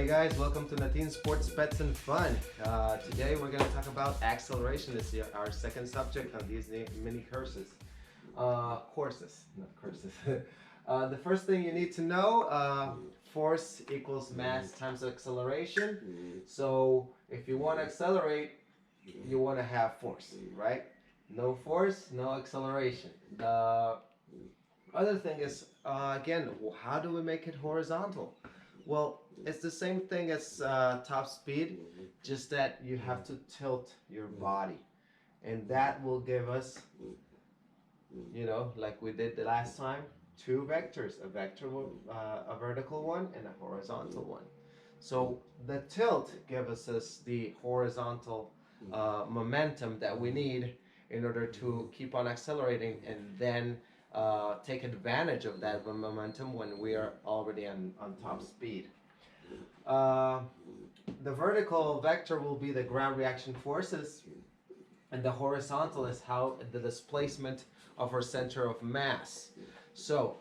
Hey guys, welcome to Natin Sports, Pets and Fun. Today we're going to talk about acceleration. This is our second subject on these mini courses. Courses, not curses. The first thing you need to know, force equals mass times acceleration. So if you want to accelerate, you want to have force, right? No force, no acceleration. The other thing is, again, how do we make it horizontal? Well, it's the same thing as top speed, just that you have to tilt your body. And that will give us, like we did the last time, two vectors, a vertical one and a horizontal one. So the tilt gives us the horizontal momentum that we need in order to keep on accelerating and then take advantage of that momentum when we are already on top speed. The vertical vector will be the ground reaction forces, and the horizontal is how the displacement of our center of mass. So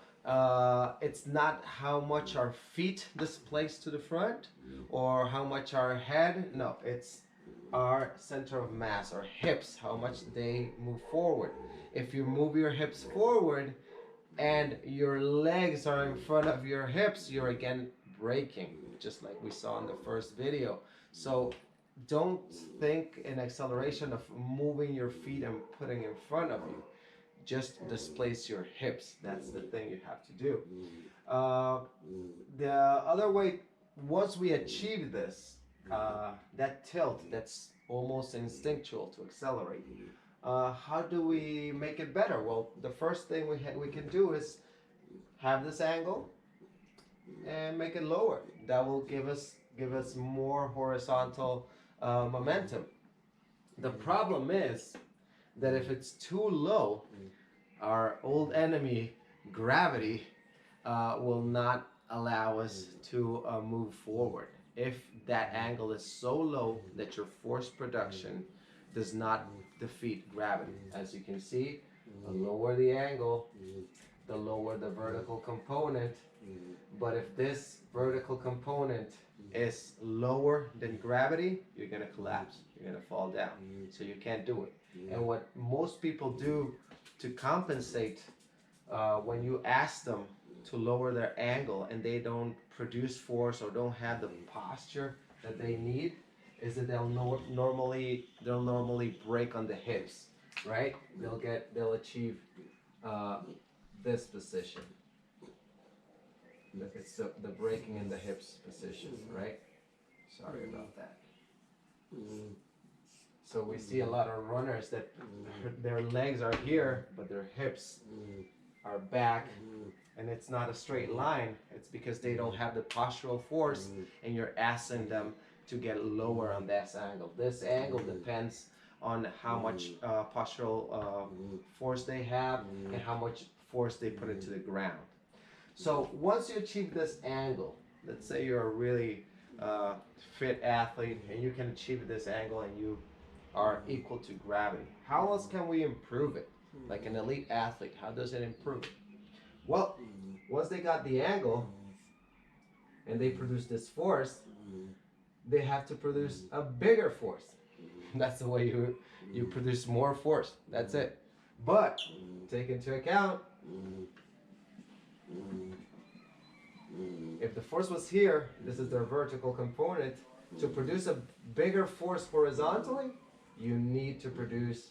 it's not how much our feet displace to the front or how much our head. No, it's our center of mass, our hips, how much they move forward. If you move your hips forward and your legs are in front of your hips, you're again braking, just like we saw in the first video. So don't think in acceleration of moving your feet and putting in front of you. Just displace your hips. That's the thing you have to do. The other way, once we achieve this, that tilt, that's almost instinctual to accelerate. How do we make it better? Well, the first thing we can do is have this angle and make it lower. That will give us more horizontal momentum. The problem is that if it's too low, our old enemy, gravity, will not allow us to move forward. If that angle is so low that your force production does not defeat gravity. As you can see, the lower the angle, the lower the vertical component. But if this vertical component is lower than gravity, you're going to collapse. You're going to fall down. So you can't do it. And what most people do to compensate, when you ask them to lower their angle and they don't produce force or don't have the posture that they need, is that they'll normally break on the hips, right? They'll achieve this position. It's the breaking in the hips position, right? Sorry about that. So we see a lot of runners that their legs are here, but their hips are back, and it's not a straight line. It's because they don't have the postural force, and you're asking them to get lower on this angle. This angle depends on how much postural force they have and how much force they put into the ground. So once you achieve this angle, let's say you're a really fit athlete and you can achieve this angle and you are equal to gravity. How else can we improve it? Like an elite athlete, how does it improve? Well, once they got the angle and they produce this force, they have to produce a bigger force. That's the way you produce more force. That's it. But take into account, if the force was here, this is their vertical component. To produce a bigger force horizontally, you need to produce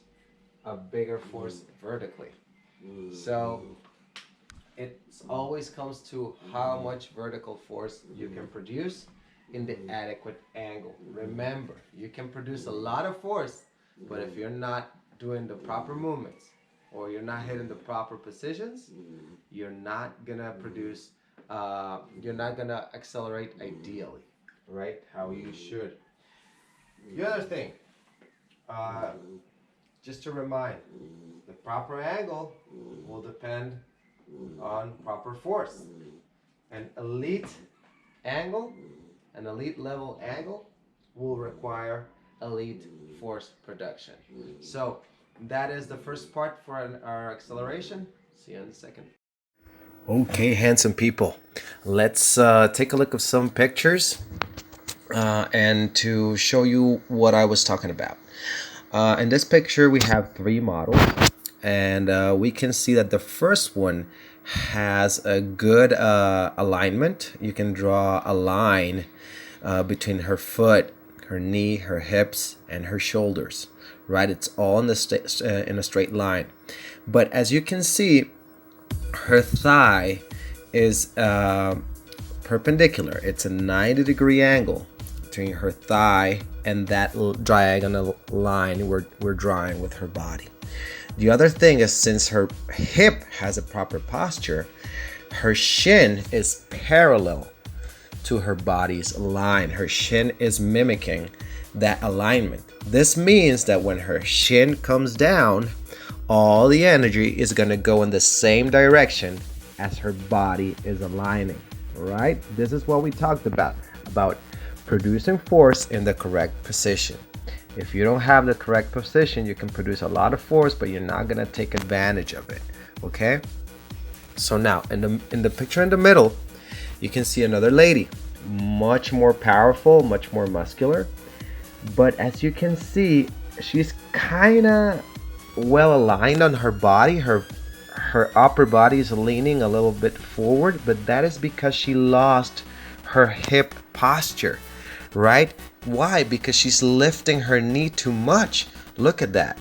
a bigger force vertically. So it always comes to how much vertical force you can produce in the adequate angle. Remember, you can produce a lot of force, but if you're not doing the proper movements or you're not hitting the proper positions, you're not gonna produce, you're not gonna accelerate ideally, right? How you should. The other thing, just to remind, the proper angle will depend on proper force. An elite angle, an elite level angle will require elite force production. So that is the first part for our acceleration. See you in a second. Okay, handsome people. Let's take a look at some pictures. and to show you what I was talking about. In this picture, we have three models, and we can see that the first one has a good alignment. You can draw a line between her foot, her knee, her hips, and her shoulders. Right, it's all in in a straight line. But as you can see, her thigh is perpendicular. It's a 90-degree angle between her thigh and that diagonal line we're drawing with her body. The other thing is, since her hip has a proper posture, her shin is parallel to her body's line. Her shin is mimicking that alignment. This means that when her shin comes down, all the energy is going to go in the same direction as her body is aligning, right? This is what we talked about producing force in the correct position. If you don't have the correct position, you can produce a lot of force, but you're not going to take advantage of it, okay? So now, in the picture in the middle, you can see another lady, much more powerful, much more muscular. But as you can see, she's kind of well aligned on her body. Her upper body is leaning a little bit forward, but that is because she lost her hip posture, right? Why? Because she's lifting her knee too much. Look at that.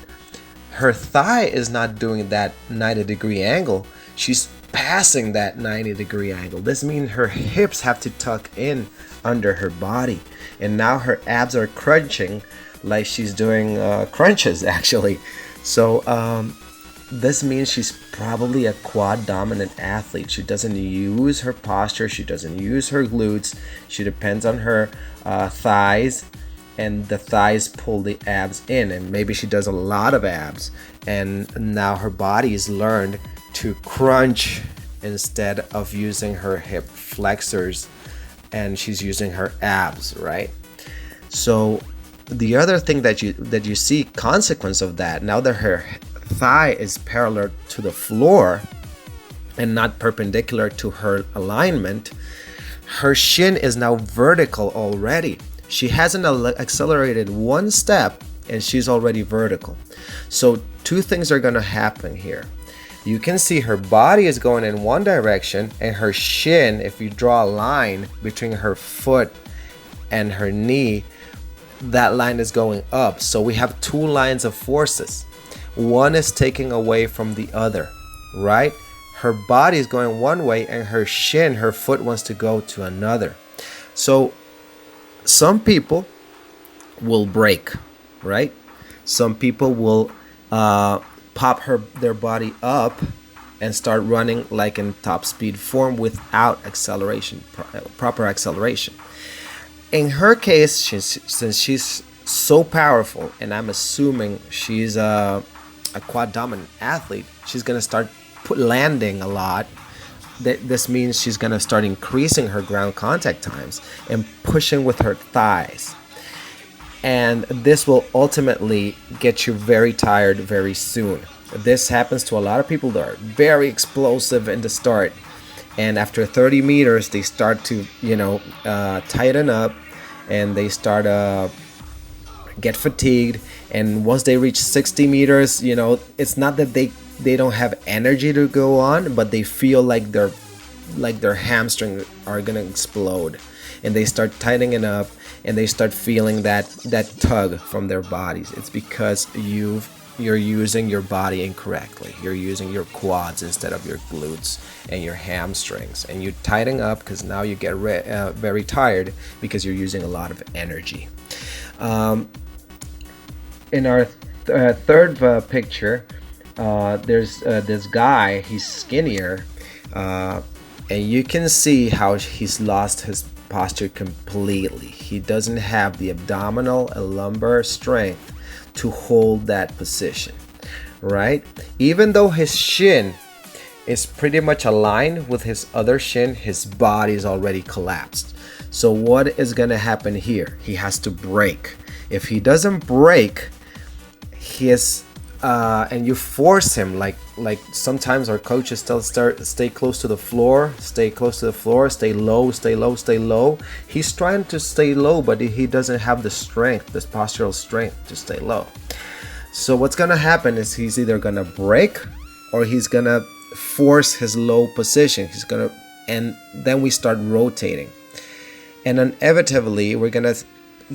Her thigh is not doing that 90-degree angle. She's passing that 90-degree angle. This means her hips have to tuck in under her body. And now her abs are crunching like she's doing crunches, actually. So this means she's probably a quad dominant athlete. She doesn't use her posture. She doesn't use her glutes. She depends on her thighs, and the thighs pull the abs in, and maybe she does a lot of abs, and now her body's learned to crunch instead of using her hip flexors, and she's using her abs, right? So the other thing that you see consequence of that, now that her thigh is parallel to the floor and not perpendicular to her alignment, her shin is now vertical already. She hasn't accelerated one step and she's already vertical. So two things are going to happen here. You can see her body is going in one direction, and her shin, if you draw a line between her foot and her knee, that line is going up. So we have two lines of forces. One is taking away from the other, right? Her body is going one way and her shin, her foot wants to go to another. So some people will break, right? Some people will pop their body up and start running like in top speed form without acceleration, proper acceleration. In her case, since she's so powerful, and I'm assuming she's a quad dominant athlete, she's gonna start landing a lot. This means she's gonna start increasing her ground contact times and pushing with her thighs. And this will ultimately get you very tired very soon. This happens to a lot of people that are very explosive in the start, and after 30 meters they start to tighten up, and they start get fatigued. And once they reach 60 meters, it's not that they don't have energy to go on, but they feel like their hamstrings are gonna explode, and they start tightening up, and they start feeling that tug from their bodies. It's because you're using your body incorrectly. You're using your quads instead of your glutes and your hamstrings, and you're tightening up because now you get very tired because you're using a lot of energy. In our third picture, there's this guy. He's skinnier, and you can see how he's lost his posture completely. He doesn't have the abdominal and lumbar strength to hold that position, right? Even though his shin is pretty much aligned with his other shin, his body is already collapsed. So what is going to happen here? He has to break. If he doesn't break, his and you force him, like sometimes our coaches tell stay close to the floor, stay close to the floor, stay low, stay low, stay low. He's trying to stay low, but he doesn't have the strength, this postural strength to stay low. So what's gonna happen is he's either gonna break or he's gonna force his low position. And then we start rotating, and inevitably we're gonna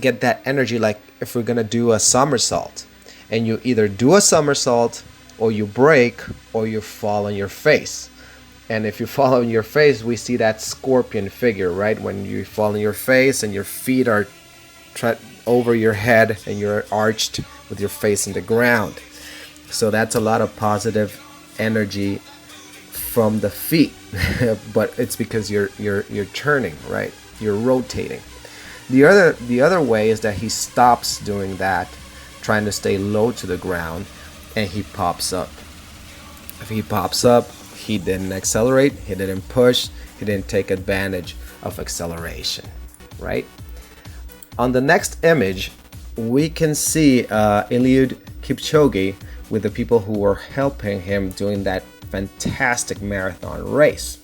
get that energy, like if we're gonna do a somersault, and you either do a somersault or you break or you fall on your face. And if you fall on your face, we see that scorpion figure, right? When you fall on your face and your feet are over your head and you're arched with your face in the ground. So that's a lot of positive energy from the feet, but it's because you're turning, right? You're rotating. The other way is that he stops doing that, trying to stay low to the ground, and he pops up. If he pops up, he didn't accelerate, he didn't push, he didn't take advantage of acceleration, right? On the next image, we can see Eliud Kipchoge with the people who were helping him doing that fantastic marathon race.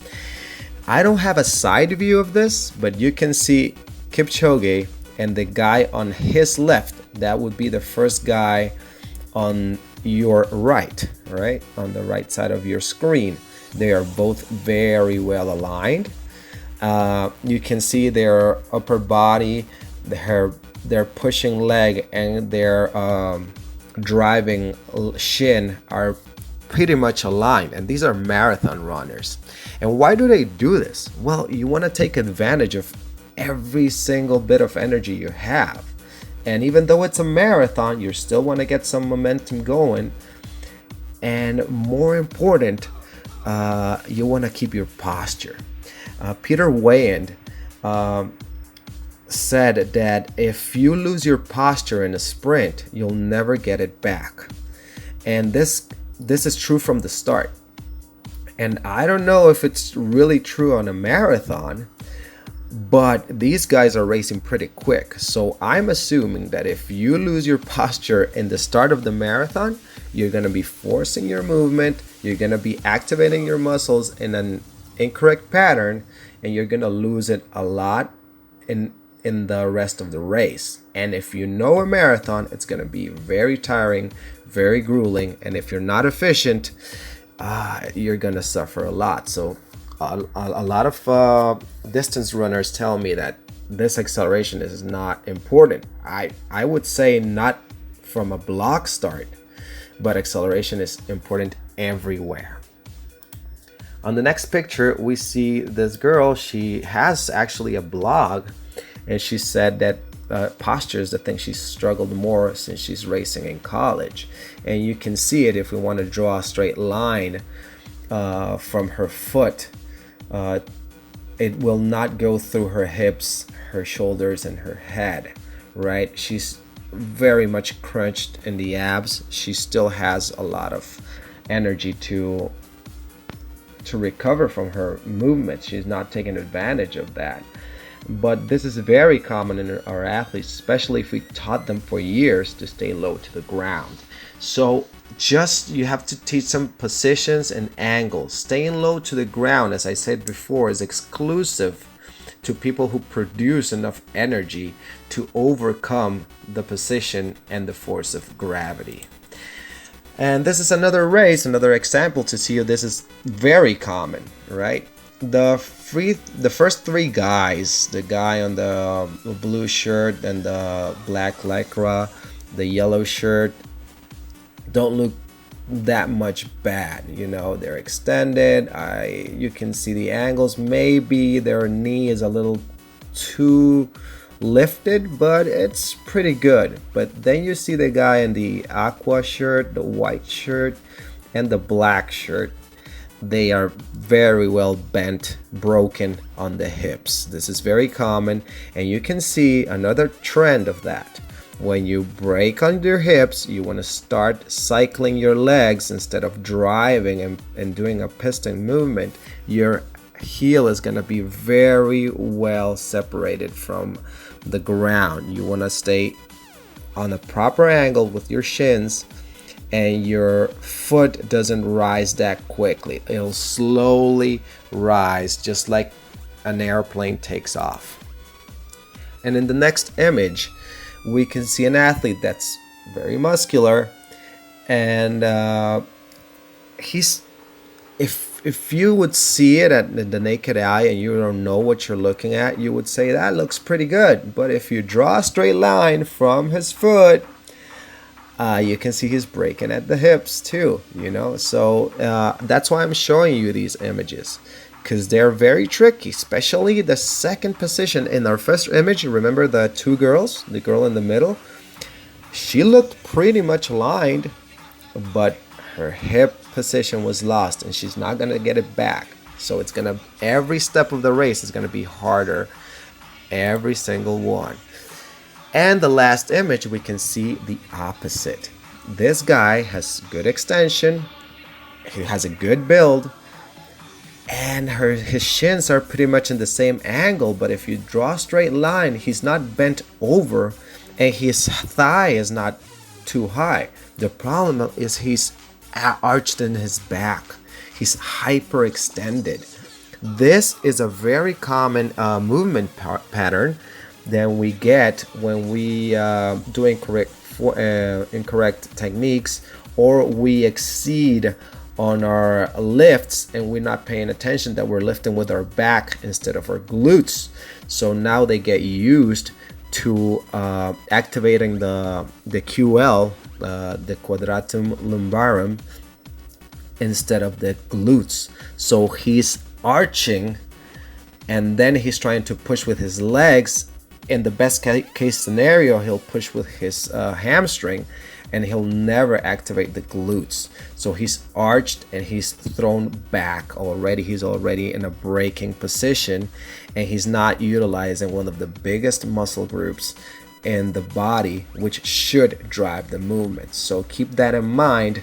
I don't have a side view of this, but you can see Kipchoge and the guy on his left. That would be the first guy on your right, on the right side of your screen. They are both very well aligned. You can see their upper body, their pushing leg, and their driving shin are pretty much aligned, and these are marathon runners. And why do they do this? Well, you want to take advantage of every single bit of energy you have. And even though it's a marathon, you still want to get some momentum going. And more important, you want to keep your posture. Peter Weyand said that if you lose your posture in a sprint, you'll never get it back. And this is true from the start. And I don't know if it's really true on a marathon, but these guys are racing pretty quick. So I'm assuming that if you lose your posture in the start of the marathon, you're going to be forcing your movement, you're going to be activating your muscles in an incorrect pattern, and you're going to lose it a lot in the rest of the race. And if you know a marathon, it's going to be very tiring, very grueling, and if you're not efficient, you're going to suffer a lot. So a lot of distance runners tell me that this acceleration is not important. I would say not from a block start, but acceleration is important everywhere. On the next picture, we see this girl. She has actually a blog, and she said that posture is the thing she's struggled more since she's racing in college. And you can see it if we want to draw a straight line from her foot. It will not go through her hips, her shoulders, and her head, right? She's very much crunched in the abs. She still has a lot of energy to recover from her movement. She's not taking advantage of that. But this is very common in our athletes, especially if we taught them for years to stay low to the ground. So you have to teach some positions and angles. Staying low to the ground, as I said before, is exclusive to people who produce enough energy to overcome the position and the force of gravity. And this is another race, another example to see how this is very common, right? The first three guys, the guy on the blue shirt and the black lycra, the yellow shirt, don't look that much bad. You know, they're extended. You can see the angles. Maybe their knee is a little too lifted, but it's pretty good. But then you see the guy in the aqua shirt, the white shirt, and the black shirt. They are very well bent, broken on the hips. This is very common, and you can see another trend of that. When you break on your hips, you want to start cycling your legs instead of driving and doing a piston movement. Your heel is going to be very well separated from the ground. You want to stay on a proper angle with your shins and your foot doesn't rise that quickly. It'll slowly rise, just like an airplane takes off. And in the next image, we can see an athlete that's very muscular, and he's if you would see it at the naked eye and you don't know what you're looking at, you would say that looks pretty good. But if you draw a straight line from his foot, you can see he's breaking at the hips too, you know. So that's why I'm showing you these images, because they're very tricky, especially the second position. In our first image, remember the two girls, the girl in the middle, she looked pretty much aligned, but her hip position was lost and she's not gonna get it back. So it's gonna, every step of the race is gonna be harder, every single one. And the last image, we can see the opposite. This guy has good extension, he has a good build, and his shins are pretty much in the same angle, but if you draw a straight line, he's not bent over and his thigh is not too high. The problem is he's arched in his back. He's hyperextended. This is a very common movement pattern that we get when we do incorrect techniques, or we exceed on our lifts and we're not paying attention that we're lifting with our back instead of our glutes. So now they get used to activating the QL, the quadratum lumbarum, instead of the glutes. So he's arching and then he's trying to push with his legs. In the best case scenario, he'll push with his hamstring and he'll never activate the glutes. So he's arched and he's thrown back already. He's already in a braking position and he's not utilizing one of the biggest muscle groups in the body, which should drive the movement. So keep that in mind.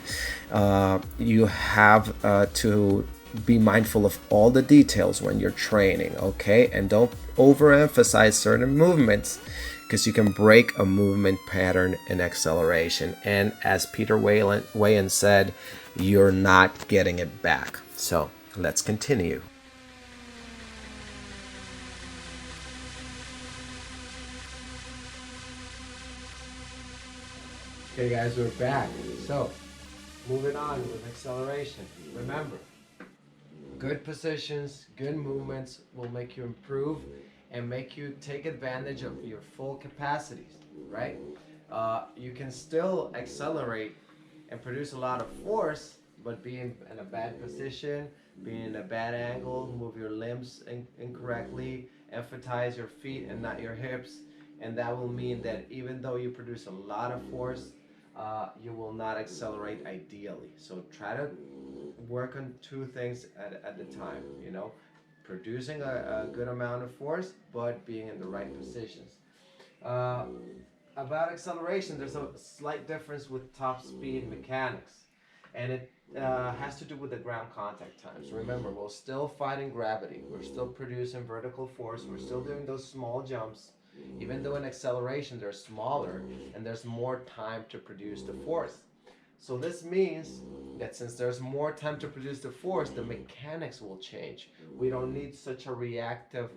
You have to be mindful of all the details when you're training, okay? And don't overemphasize certain movements, because you can break a movement pattern in acceleration. And as Peter Weyand said, you're not getting it back. So let's continue. Okay guys, we're back. So moving on with acceleration. Remember, good positions, good movements will make you improve and make you take advantage of your full capacities, right? You can still accelerate and produce a lot of force, but being in a bad position, being in a bad angle, move your limbs incorrectly, emphasize your feet and not your hips, and that will mean that even though you produce a lot of force, you will not accelerate ideally. So try to work on two things at the time, you know, producing a good amount of force, but being in the right positions. About acceleration, there's a slight difference with top speed mechanics, and it has to do with the ground contact times. Remember, we're still fighting gravity, we're still producing vertical force, we're still doing those small jumps, even though in acceleration they're smaller and there's more time to produce the force. So this means that since there's more time to produce the force, the mechanics will change. We don't need such a reactive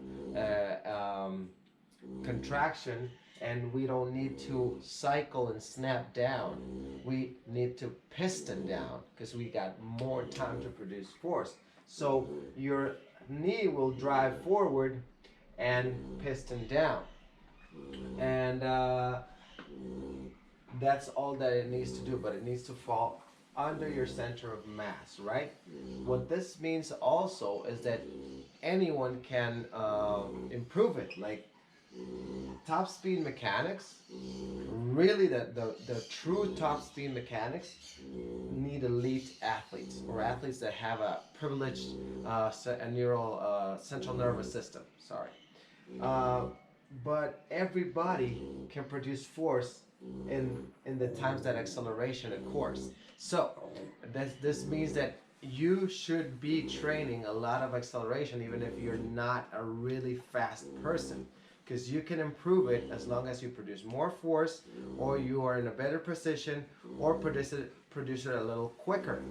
contraction, and we don't need to cycle and snap down. We need to piston down because we got more time to produce force. So your knee will drive forward and piston down. And that's all that it needs to do, but it needs to fall under your center of mass, right? What this means also is that anyone can improve it. Like top speed mechanics, really the true top speed mechanics need elite athletes, or athletes that have a privileged central nervous system. Sorry. But everybody can produce force in the times that acceleration occurs. So this means that you should be training a lot of acceleration even if you're not a really fast person, because you can improve it as long as you produce more force, or you are in a better position, or produce it a little quicker,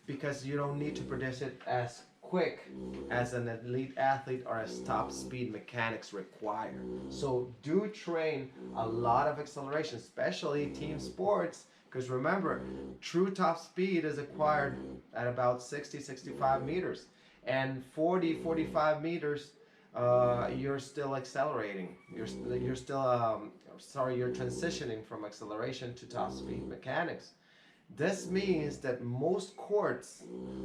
because you don't need to produce it as quick as an elite athlete or as top speed mechanics require. So do train a lot of acceleration, especially team sports, because remember, true top speed is acquired at about 60-65 meters, and 40-45 meters you're still accelerating. You're still you're transitioning from acceleration to top speed mechanics. This means that most courts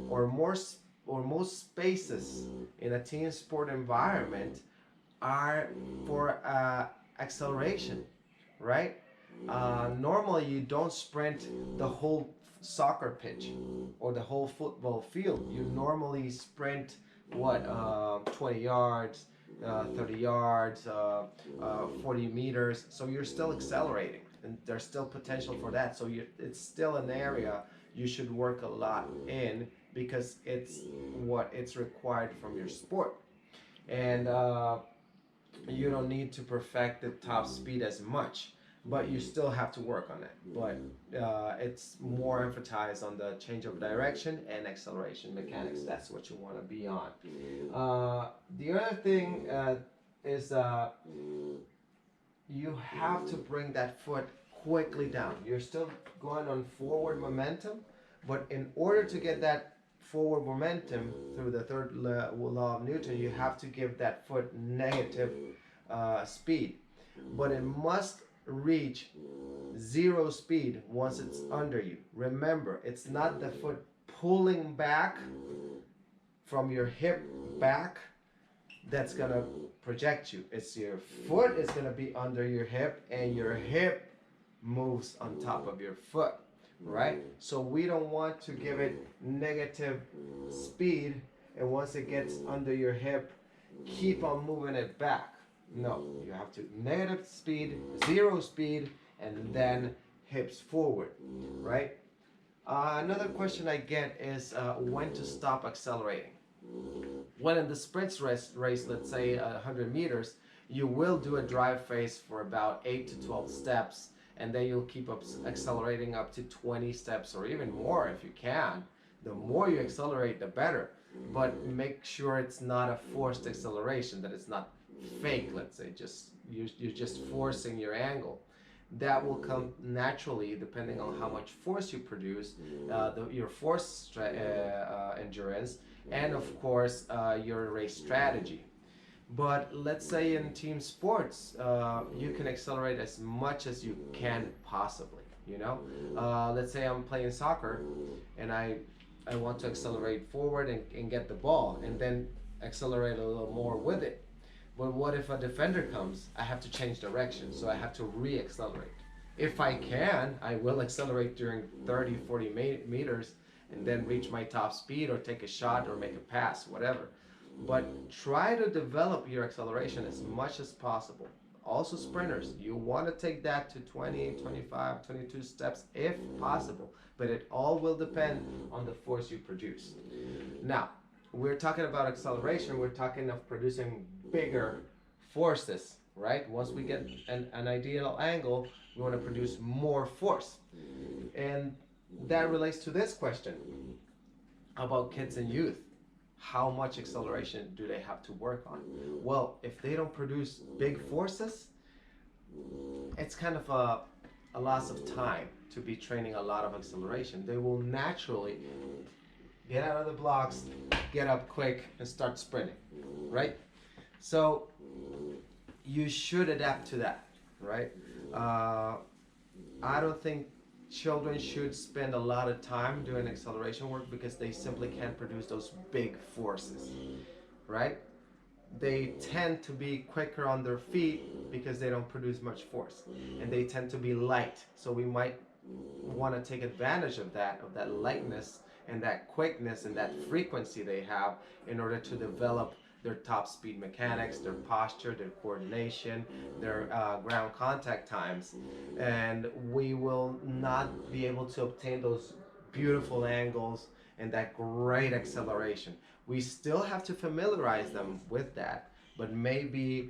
or most spaces in a team sport environment are for acceleration, right? Normally, you don't sprint the whole soccer pitch or the whole football field. You normally sprint 20 yards, 30 yards, 40 meters. So you're still accelerating, and there's still potential for that. So it's still an area you should work a lot in, because it's required from your sport. And you don't need to perfect the top speed as much, but you still have to work on it. But it's more emphasized on the change of direction and acceleration mechanics. That's what you want to be on. The other thing is you have to bring that foot quickly down. You're still going on forward momentum, but in order to get that forward momentum through the third law of Newton, you have to give that foot negative speed, but it must reach zero speed once it's under you. Remember, it's not the foot pulling back from your hip back that's gonna project you. It's your foot is gonna be under your hip, and your hip moves on top of your foot, right? So we don't want to give it negative speed, and once it gets under your hip, keep on moving it back. No, you have to negative speed, zero speed, and then hips forward, right? Another question I get is when to stop accelerating. When in the sprints race, let's say 100 meters, you will do a drive phase for about 8 to 12 steps, and then you'll keep accelerating up to 20 steps or even more if you can. The more you accelerate, the better. But make sure it's not a forced acceleration, that it's not fake, let's say, you're just forcing your angle. That will come naturally depending on how much force you produce, your force endurance, and of course your race strategy. But let's say in team sports, you can accelerate as much as you can possibly. Let's say I'm playing soccer, and I want to accelerate forward and get the ball, and then accelerate a little more with it. But what if a defender comes? I have to change direction, so I have to re-accelerate. If I can, I will accelerate during 30-40 meters and then reach my top speed, or take a shot, or make a pass, whatever. But try to develop your acceleration as much as possible. Also sprinters, you want to take that to 20, 25, 22 steps if possible, but it all will depend on the force you produce. Now, we're talking about acceleration, we're talking of producing bigger forces, right? Once we get an ideal angle, we want to produce more force. And that relates to this question about kids and youth. How much acceleration do they have to work on? Well, if they don't produce big forces, it's kind of a loss of time to be training a lot of acceleration. They will naturally get out of the blocks, get up quick, and start sprinting, right? So you should adapt to that, right? I don't think children should spend a lot of time doing acceleration work, because they simply can't produce those big forces, right? They tend to be quicker on their feet because they don't produce much force, and they tend to be light. So we might want to take advantage of that lightness and that quickness and that frequency they have, in order to develop their top speed mechanics, their posture, their coordination, their ground contact times. And we will not be able to obtain those beautiful angles and that great acceleration. We still have to familiarize them with that, but maybe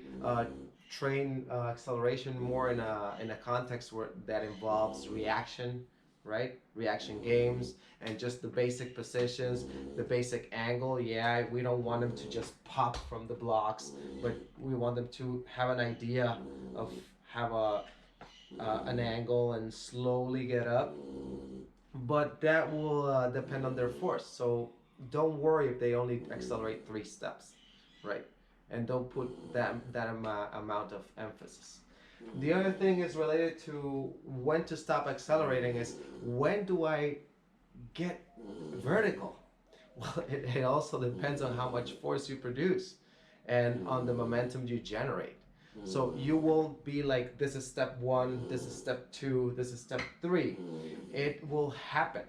train acceleration more in a context where that involves reaction, right? Reaction games and just the basic positions, the basic angle. Yeah, we don't want them to just pop from the blocks, but we want them to have an idea of have a an angle and slowly get up. But that will depend on their force. So don't worry if they only accelerate 3 steps, right? And don't put that amount of emphasis. The other thing is related to when to stop accelerating is when do I get vertical? Well, it also depends on how much force you produce and on the momentum you generate. So you won't be like, this is step 1, this is step 2, this is step 3. It will happen.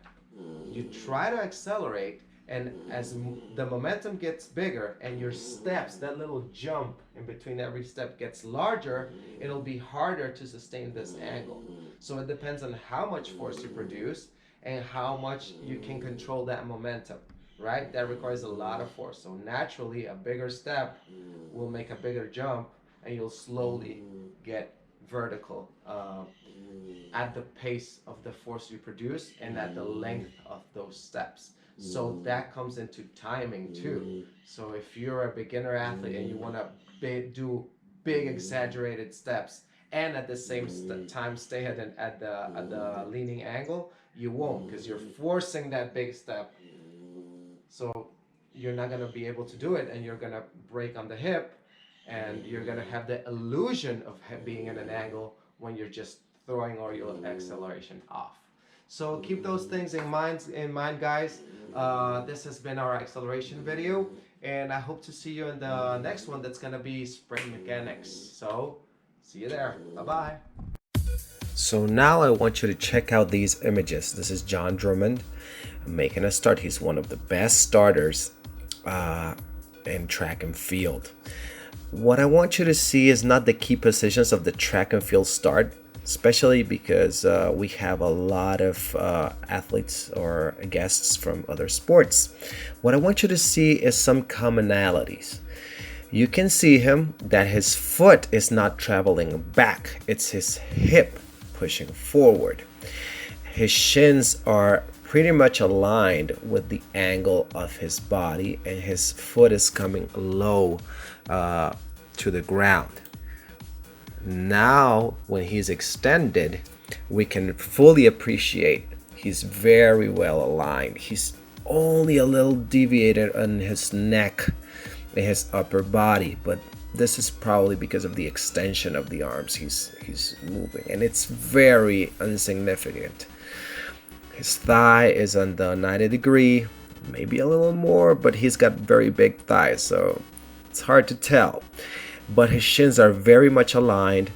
You try to accelerate, and as the momentum gets bigger and your steps, that little jump in between every step gets larger, it'll be harder to sustain this angle. So it depends on how much force you produce and how much you can control that momentum, right? That requires a lot of force. So naturally, a bigger step will make a bigger jump, and you'll slowly get vertical at the pace of the force you produce and at the length of those steps. So that comes into timing too. So if you're a beginner athlete and you want to do big exaggerated steps and at the same time stay at the leaning angle, you won't, because you're forcing that big step. So you're not going to be able to do it, and you're going to break on the hip, and you're going to have the illusion of being at an angle when you're just throwing all your acceleration off. So keep those things in mind, guys. This has been our acceleration video, and I hope to see you in the next one. That's going to be spring mechanics. So see you there. Bye-bye. So now I want you to check out these images. This is John Drummond making a start. He's one of the best starters in track and field. What I want you to see is not the key positions of the track and field start, especially because we have a lot of athletes or guests from other sports. What I want you to see is some commonalities. You can see him that his foot is not traveling back, it's his hip pushing forward. His shins are pretty much aligned with the angle of his body, and his foot is coming low to the ground. Now, when he's extended, we can fully appreciate he's very well aligned. He's only a little deviated on his neck and his upper body, but this is probably because of the extension of the arms he's moving, and it's very insignificant. His thigh is on the 90-degree, maybe a little more, but he's got very big thighs, so it's hard to tell. But his shins are very much aligned,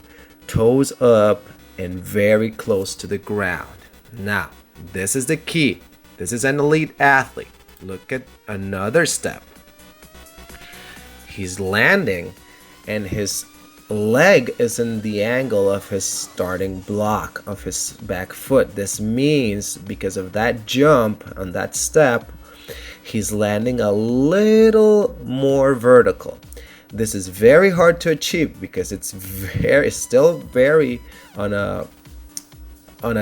toes up, and very close to the ground. Now, this is the key. This is an elite athlete. Look at another step. He's landing, and his leg is in the angle of his starting block of his back foot. This means because of that jump on that step, he's landing a little more vertical. This is very hard to achieve because it's still very on a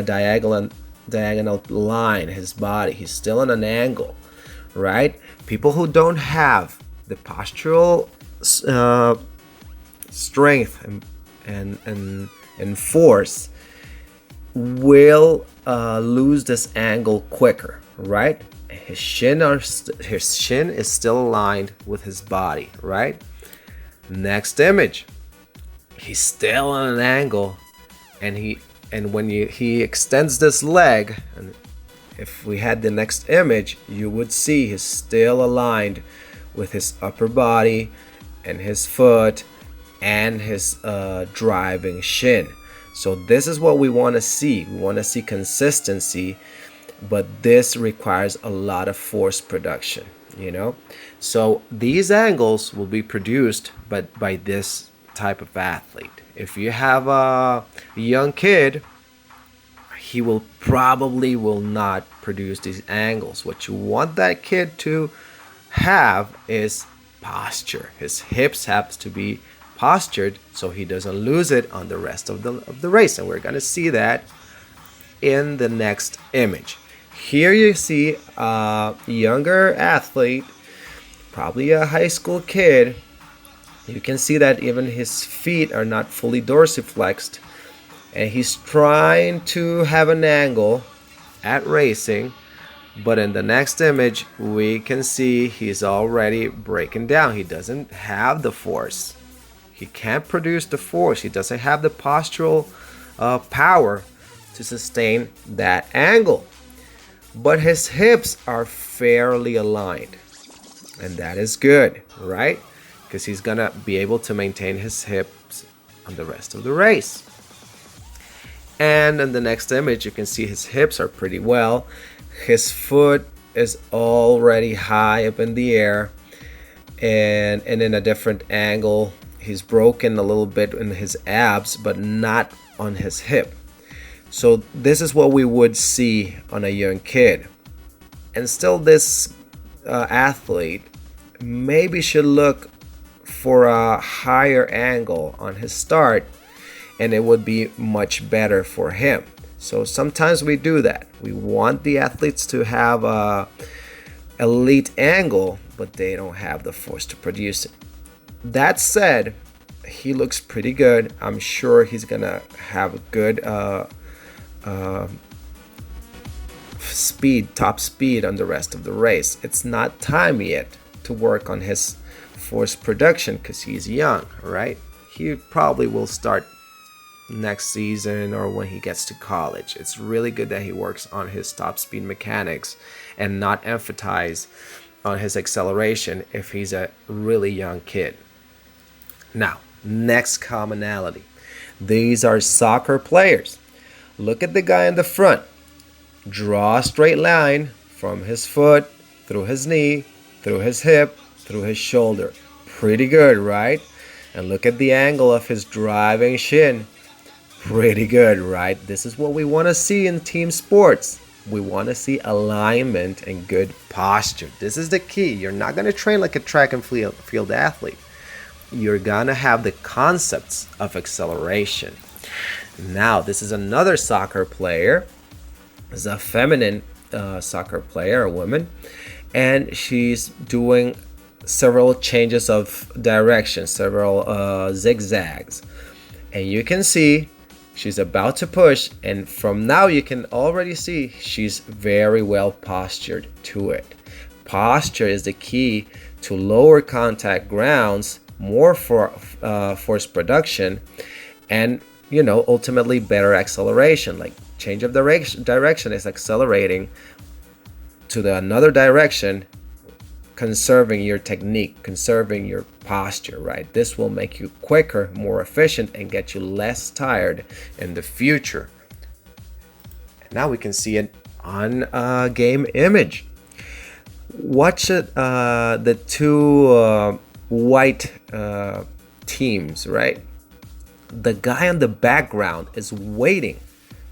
diagonal line. His body, he's still on an angle, right? People who don't have the postural strength and force will lose this angle quicker, right? His shin is still aligned with his body, right? Next image, he's still on an angle, and when he extends this leg, and if we had the next image, you would see he's still aligned with his upper body and his foot and his driving shin. So this is what we want to see. We want to see consistency, but this requires a lot of force production, So these angles will be produced by this type of athlete. If you have a young kid, he will probably not produce these angles. What you want that kid to have is posture. His hips have to be postured so he doesn't lose it on the rest of the race. And we're going to see that in the next image. Here you see a younger athlete, probably a high school kid. You can see that even his feet are not fully dorsiflexed, and he's trying to have an angle at racing. But in the next image, we can see he's already breaking down. He doesn't have the force. He can't produce the force. He doesn't have the postural power to sustain that angle. But his hips are fairly aligned. And that is good, right? Because he's going to be able to maintain his hips on the rest of the race. And in the next image, you can see his hips are pretty well. His foot is already high up in the air and in a different angle. He's broken a little bit in his abs, but not on his hip. So this is what we would see on a young kid. And still this athlete maybe should look for a higher angle on his start, and it would be much better for him. So sometimes we do that. We want the athletes to have a elite angle, but they don't have the force to produce it. That said, he looks pretty good. I'm sure he's gonna have a good top speed on the rest of the race. It's not time yet to work on his force production because he's young, right? He probably will start next season or when he gets to college. It's really good that he works on his top speed mechanics and not emphasize on his acceleration if he's a really young kid. Now, next commonality. These are soccer players. Look at the guy in the front. Draw a straight line from his foot, through his knee, through his hip, through his shoulder. Pretty good, right? And look at the angle of his driving shin. Pretty good, right? This is what we want to see in team sports. We want to see alignment and good posture. This is the key. You're not going to train like a track and field athlete. You're going to have the concepts of acceleration. Now, this is another soccer player. This is a feminine soccer player, a woman. And she's doing several changes of direction, several zigzags. And you can see she's about to push, and from now you can already see she's very well postured to it. Posture is the key to lower contact grounds, more force production, and ultimately better acceleration. Like change of direction is accelerating to another direction, conserving your technique, conserving your posture, right? This will make you quicker, more efficient, and get you less tired in the future. And now we can see it on a game image. Watch it, the two white teams, right? The guy on the background is waiting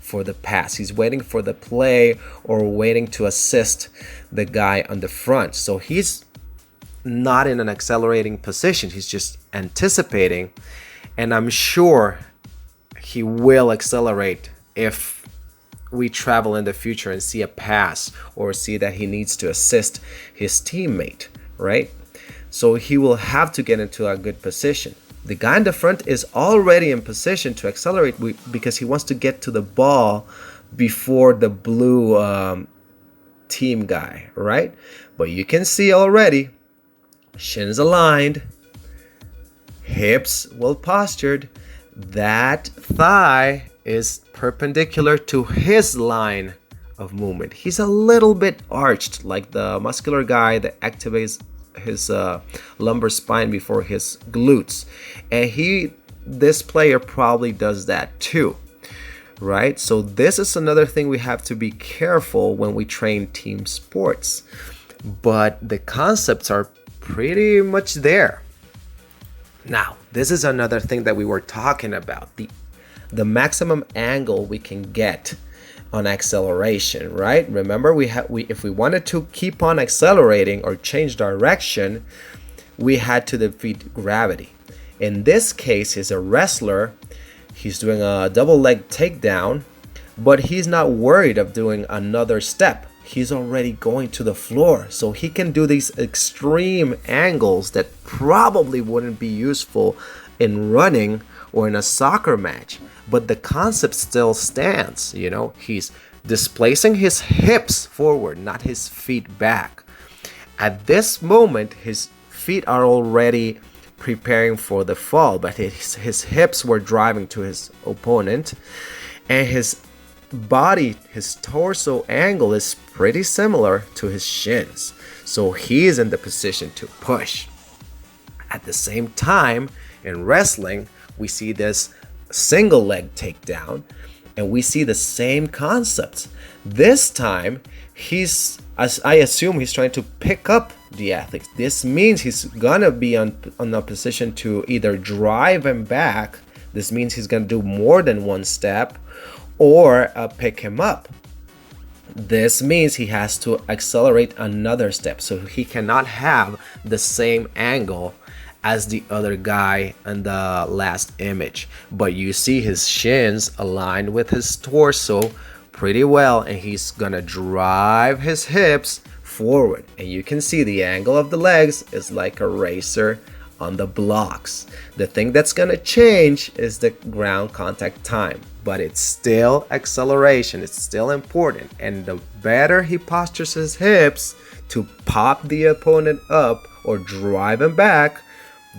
for the pass. He's waiting for the play or waiting to assist the guy on the front. So he's not in an accelerating position. He's just anticipating. And I'm sure he will accelerate if we travel in the future and see a pass or see that he needs to assist his teammate, right? So he will have to get into a good position. The guy in the front is already in position to accelerate because he wants to get to the ball before the blue team guy, right? But you can see already, shins aligned, hips well postured. That thigh is perpendicular to his line of movement. He's a little bit arched, like the muscular guy that activates his lumbar spine before his glutes, and this player probably does that too, right? So this is another thing we have to be careful when we train team sports, but the concepts are pretty much there. Now, this is another thing that we were talking about, the maximum angle we can get on acceleration, right? Remember, if we wanted to keep on accelerating or change direction, we had to defeat gravity. In this case, he's a wrestler. He's doing a double leg takedown, but he's not worried of doing another step. He's already going to the floor, so he can do these extreme angles that probably wouldn't be useful in running or in a soccer match. But the concept still stands, you know. He's displacing his hips forward, not his feet back. At this moment, his feet are already preparing for the fall, but his hips were driving to his opponent, and his body, his torso angle is pretty similar to his shins. So he is in the position to push. At the same time, in wrestling, we see this single leg takedown, and we see the same concepts. This time, as I assume, he's trying to pick up the athlete. This means he's gonna be on a position to either drive him back. This means he's gonna do more than one step, or pick him up. This means he has to accelerate another step, so he cannot have the same angle as the other guy in the last image. But you see his shins aligned with his torso pretty well, and he's gonna drive his hips forward, and you can see the angle of the legs is like a racer on the blocks. The thing that's gonna change is the ground contact time, but it's still acceleration. It's still important, and the better he postures his hips to pop the opponent up or drive him back,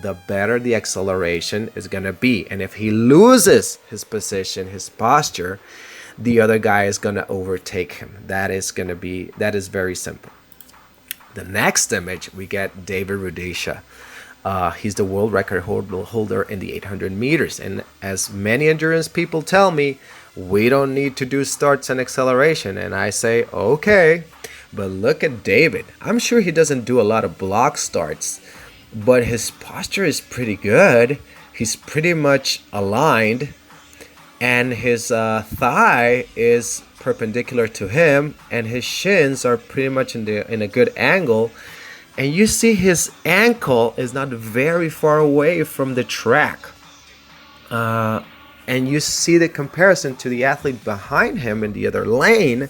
the better the acceleration is gonna be. And if he loses his position, his posture, the other guy is gonna overtake him. That is very simple. The next image, we get David Rudisha. He's the world record holder in the 800 meters. And as many endurance people tell me, we don't need to do starts and acceleration. And I say, okay, but look at David. I'm sure he doesn't do a lot of block starts, but his posture is pretty good. He's pretty much aligned, and his thigh is perpendicular to him, and his shins are pretty much in a good angle. And you see his ankle is not very far away from the track. And you see the comparison to the athlete behind him in the other lane.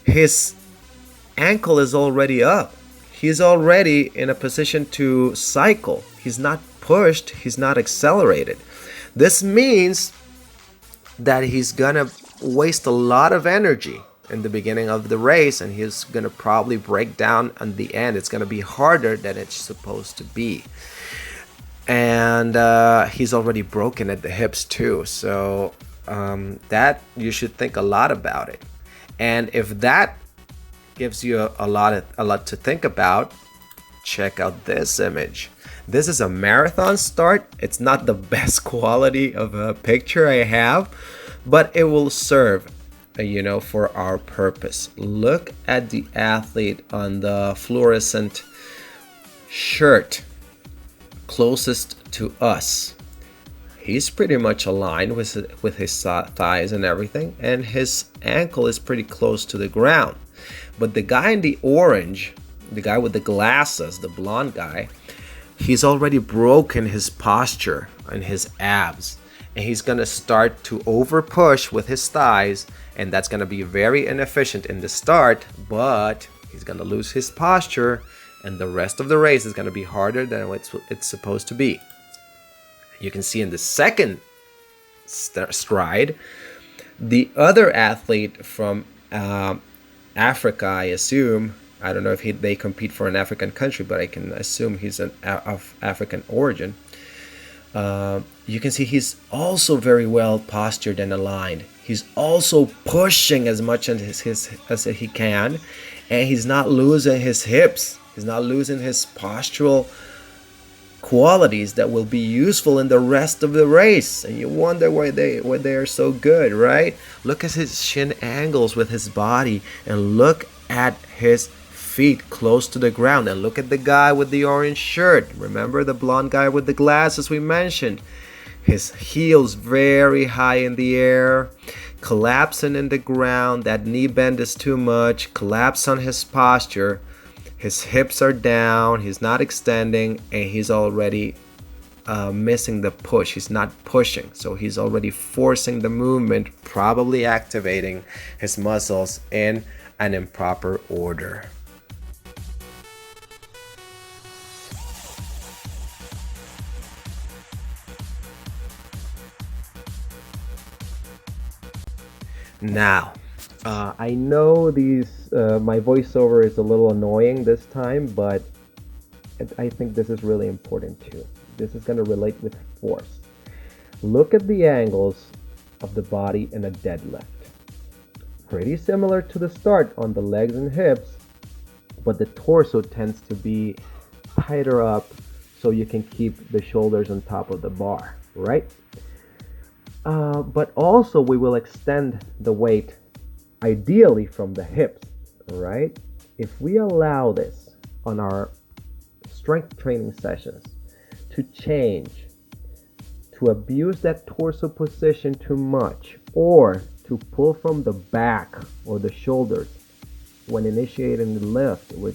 His ankle is already up. He's already in a position to cycle. He's not pushed. He's not accelerated. This means that he's gonna waste a lot of energy in the beginning of the race, and he's gonna probably break down on the end. It's gonna be harder than it's supposed to be, and he's already broken at the hips too. So that you should think a lot about it. And if that gives you a lot to think about, check out this image. This is a marathon start. It's not the best quality of a picture I have, but it will serve, for our purpose. Look at the athlete on the fluorescent shirt closest to us. He's pretty much aligned with his thighs and everything, and his ankle is pretty close to the ground. But the guy in the orange, the guy with the glasses, the blonde guy, he's already broken his posture and his abs, and he's gonna start to over push with his thighs, and that's gonna be very inefficient in the start, but he's gonna lose his posture, and the rest of the race is gonna be harder than it's supposed to be. You can see in the second stride, the other athlete from Africa, I assume. I don't know if they compete for an African country, but I can assume he's of African origin. You can see he's also very well postured and aligned. He's also pushing as much as he can, and he's not losing his hips. He's not losing his postural qualities that will be useful in the rest of the race. And you wonder why they are so good, right? Look at his shin angles with his body, and look at his feet close to the ground, and look at the guy with the orange shirt. Remember the blonde guy with the glasses we mentioned? His heels very high in the air, collapsing in the ground. That knee bend is too much. Collapse on his posture. His hips are down, he's not extending, and he's already missing the push. He's not pushing, so he's already forcing the movement, probably activating his muscles in an improper order. Now, I know my voiceover is a little annoying this time, but I think this is really important too. This is going to relate with force. Look at the angles of the body in a deadlift. Pretty similar to the start on the legs and hips, but the torso tends to be tighter up so you can keep the shoulders on top of the bar, right? But also we will extend the weight ideally from the hips, right? If we allow this on our strength training sessions to change, to abuse that torso position too much, or to pull from the back or the shoulders when initiating the lift, we're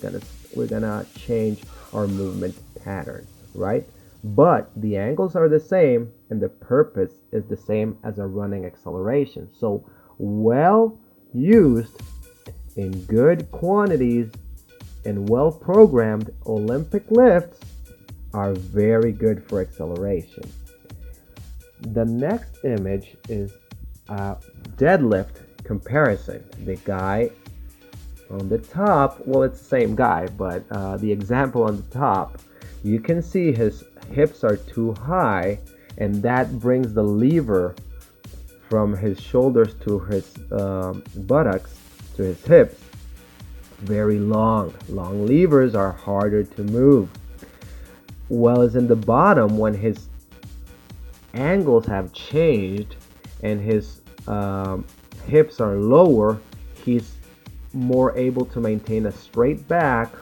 gonna change our movement pattern, right? But the angles are the same and the purpose is the same as a running acceleration. So well used in good quantities and well programmed Olympic lifts are very good for acceleration. The next image is a deadlift comparison. The guy on the top, well, it's the same guy, but the example on the top, you can see his hips are too high, and that brings the lever from his shoulders to his buttocks to his hips very long. Long levers are harder to move. Well, as in the bottom, when his angles have changed and his hips are lower, he's more able to maintain a straight back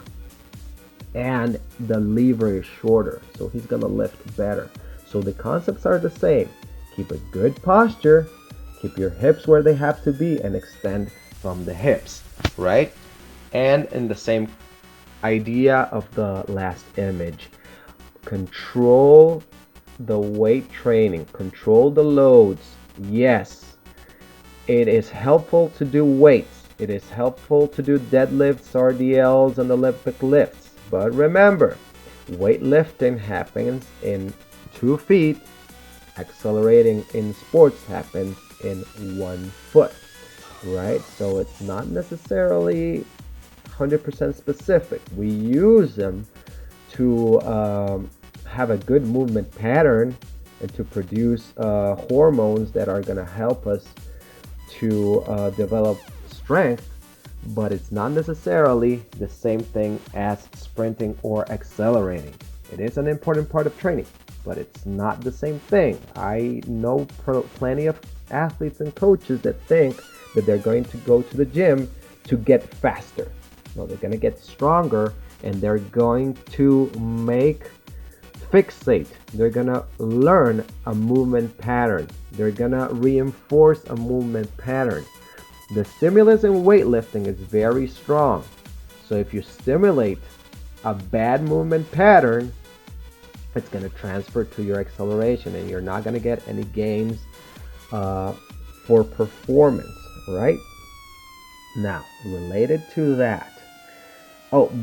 and the lever is shorter, so he's gonna lift better. So the concepts are the same. Keep a good posture, keep your hips where they have to be, and extend from the hips, right? And in the same idea of the last image, control the weight training, control the loads. Yes, it is helpful to do weights, it is helpful to do deadlifts, RDLs, and Olympic lifts. But remember, weightlifting happens in 2 feet, accelerating in sports happens in 1 foot, right? So it's not necessarily 100% specific. We use them to have a good movement pattern and to produce hormones that are going to help us to develop strength, but it's not necessarily the same thing as sprinting or accelerating. It is an important part of training, but it's not the same thing. I know plenty of athletes and coaches that think that they're going to go to the gym to get faster. No, they're going to get stronger, and they're going to fixate. They're going to learn a movement pattern. They're going to reinforce a movement pattern. The stimulus in weightlifting is very strong. So if you stimulate a bad movement pattern, it's going to transfer to your acceleration, and you're not going to get any gains for performance, right? Now, related to that,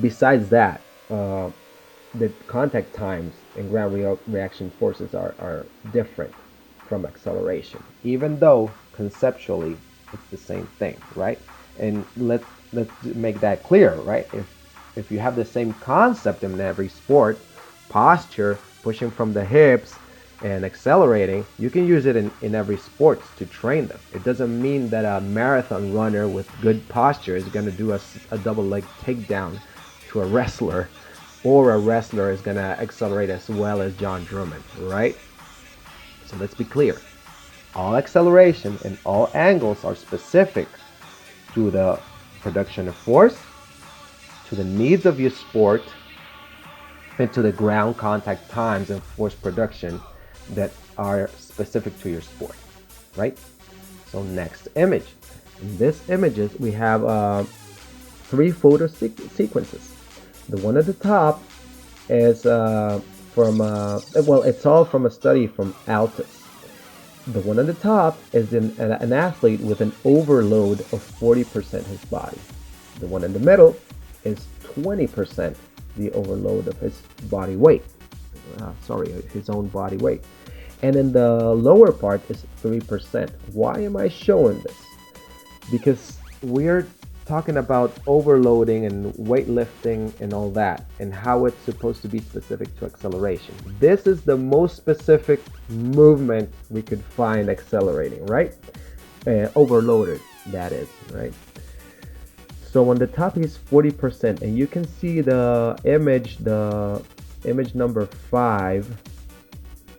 besides that, the contact times and ground reaction forces are different from acceleration, even though conceptually it's the same thing, right? And let's make that clear, right? If you have the same concept in every sport, posture, pushing from the hips, and accelerating, you can use it in every sport to train them. It doesn't mean that a marathon runner with good posture is going to do a double leg takedown to a wrestler, or a wrestler is going to accelerate as well as John Drummond, right? So let's be clear. All acceleration and all angles are specific to the production of force, to the needs of your sport, and to the ground contact times and force production that are specific to your sport, right? So next image. In this images, we have 3 photo sequences. The one at the top is it's all from a study from Altus. The one at the top is an athlete with an overload of 40% his body. The one in the middle is 20% the overload of his body weight. His own body weight. And in the lower part is 3%. Why am I showing this? Because we're talking about overloading and weightlifting and all that, and how it's supposed to be specific to acceleration. This is the most specific movement we could find accelerating, right? Overloaded, that is, right? So on the top is 40%, and you can see the image number 5.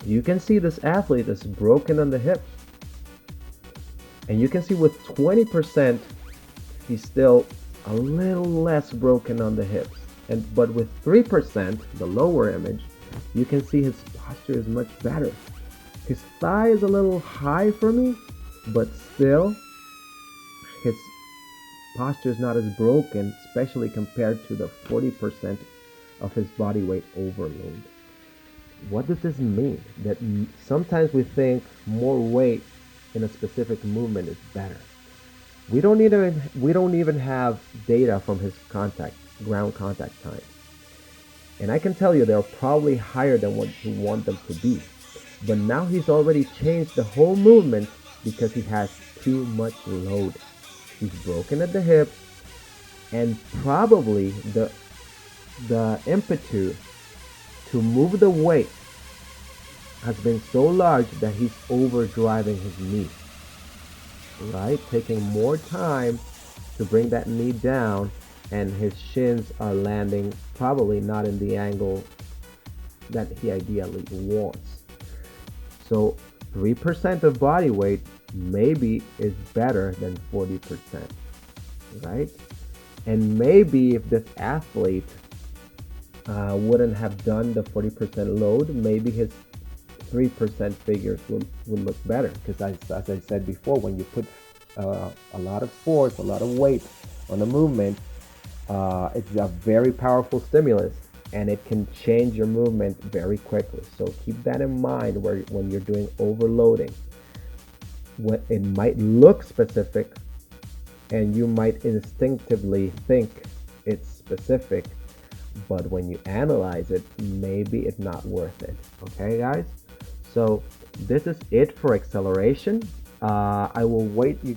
You can see this athlete is broken on the hip, and you can see with 20% he's still a little less broken on the hips, but with 3%, the lower image, you can see his posture is much better. His thigh is a little high for me, but still his posture is not as broken, especially compared to the 40% of his body weight overload. What does this mean? That sometimes we think more weight in a specific movement is better. We don't even have data from his ground contact time. And I can tell you they're probably higher than what you want them to be. But now he's already changed the whole movement because he has too much load. He's broken at the hips, and probably the impetus to move the weight has been so large that he's overdriving his knee. Right? Taking more time to bring that knee down, and his shins are landing probably not in the angle that he ideally wants. So 3% of body weight maybe is better than 40%, right? And maybe if this athlete wouldn't have done the 40% load, maybe his 3% figures would look better, because as I said before, when you put a lot of force, a lot of weight on a movement, it's a very powerful stimulus, and it can change your movement very quickly. So keep that in mind when you're doing overloading. It might look specific, and you might instinctively think it's specific, but when you analyze it, maybe it's not worth it. Okay, guys? So this is it for acceleration. I will wait for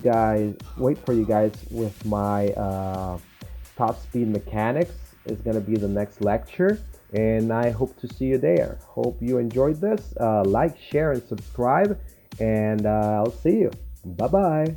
you guys with my top speed mechanics. Is going to be the next lecture, and I hope to see you there. Hope you enjoyed this. Like, share, and subscribe, and I'll see you. Bye bye.